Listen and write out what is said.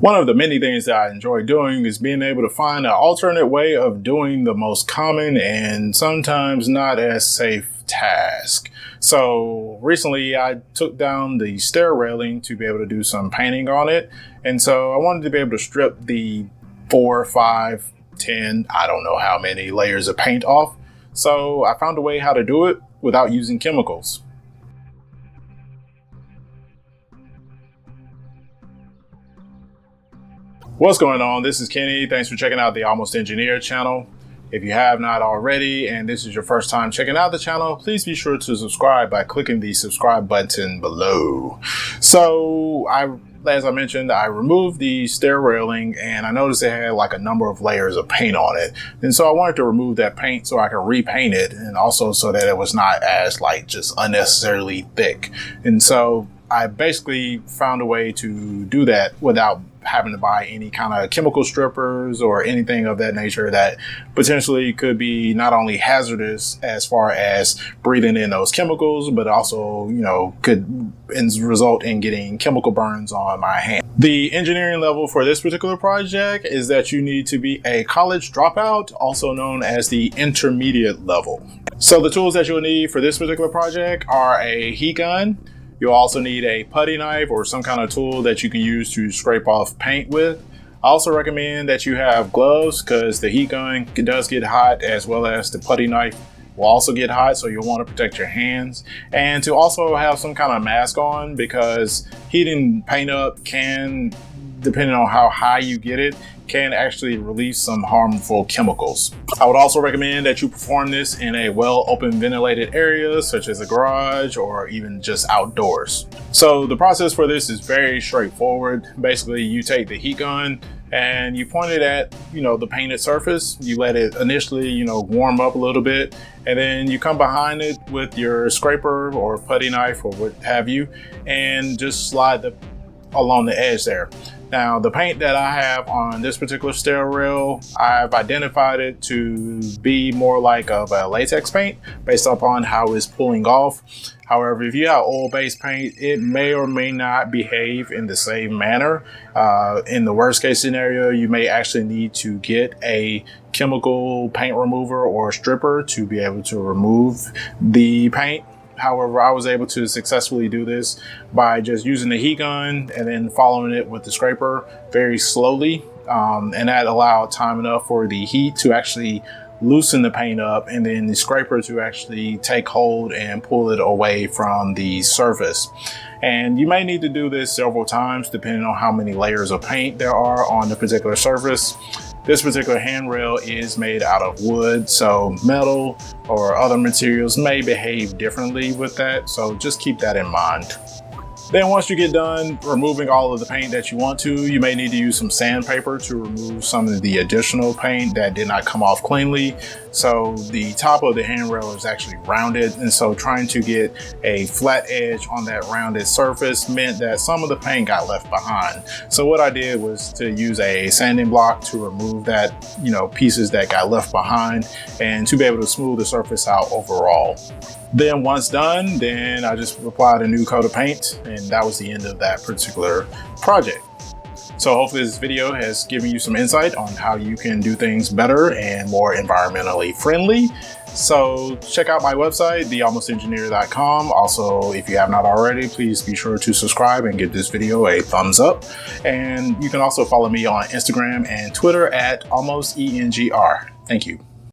One of the many things that I enjoy doing is being able to find an alternate way of doing the most common and sometimes not as safe task. So recently I took down the stair railing to be able to do some painting on it. And so I wanted to be able to strip the 4, 5, 10, I don't know how many layers of paint off. So I found a way how to do it without using chemicals. What's going on? This is Kenny. Thanks for checking out the Almost Engineer channel. If you have not already and this is your first time checking out the channel, please be sure to subscribe by clicking the subscribe button below. So as I mentioned, I removed the stair railing and I noticed it had like a number of layers of paint on it. And so I wanted to remove that paint so I could repaint it, and also so that it was not as just unnecessarily thick. And so I basically found a way to do that without having to buy any kind of chemical strippers or anything of that nature that potentially could be not only hazardous as far as breathing in those chemicals, but also, could result in getting chemical burns on my hand. The engineering level for this particular project is that you need to be a college dropout, also known as the intermediate level. So the tools that you'll need for this particular project are a heat gun. You'll also need a putty knife or some kind of tool that you can use to scrape off paint with. I also recommend that you have gloves because the heat gun does get hot, as well as the putty knife will also get hot, so you'll want to protect your hands. And to also have some kind of mask on, because heating paint up can, depending on how high you get it, can actually release some harmful chemicals. I would also recommend that you perform this in a open ventilated area, such as a garage or even just outdoors. So the process for this is very straightforward. Basically, you take the heat gun and you point it at, the painted surface. You let it initially, warm up a little bit, and then you come behind it with your scraper or putty knife or what have you, and just slide along the edge there. Now, the paint that I have on this particular stair rail, I've identified it to be more like of a latex paint based upon how it's pulling off. However, if you have oil-based paint, it may or may not behave in the same manner. In the worst case scenario, you may actually need to get a chemical paint remover or stripper to be able to remove the paint. However, I was able to successfully do this by just using the heat gun and then following it with the scraper very slowly. And that allowed time enough for the heat to actually loosen the paint up, and then the scraper to actually take hold and pull it away from the surface. And you may need to do this several times depending on how many layers of paint there are on the particular surface. This particular handrail is made out of wood, so metal or other materials may behave differently with that, so just keep that in mind. Then once you get done removing all of the paint that you want to, you may need to use some sandpaper to remove some of the additional paint that did not come off cleanly. So the top of the handrail is actually rounded, and so trying to get a flat edge on that rounded surface meant that some of the paint got left behind. So what I did was to use a sanding block to remove that, pieces that got left behind, and to be able to smooth the surface out overall. Then once done, then I just applied a new coat of paint, and that was the end of that particular project. So hopefully this video has given you some insight on how you can do things better and more environmentally friendly. So check out my website, thealmostengineer.com. Also, if you have not already, please be sure to subscribe and give this video a thumbs up. And you can also follow me on Instagram and Twitter at almostengr. Thank you.